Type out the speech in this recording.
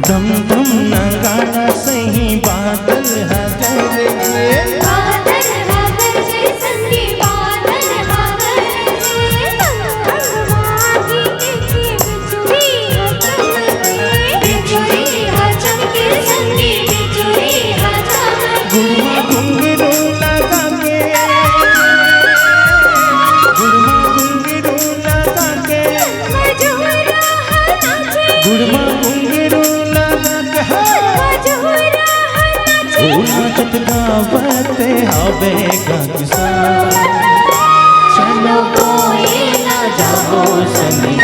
धम धम नगाड़ा सही बादल हगर बादल हगर से संगी बादल हगर से मागी के बिजुरी हचमके बिजुरी हचमके संगी बिजुरी हचमके गुड़मा घुंघरू लगा के गुड़मा घुंघरू लगा के गुड़मा घुंघरू लगा के नाचत गावत हवे किसान चलो कोई ना जाओ संगी।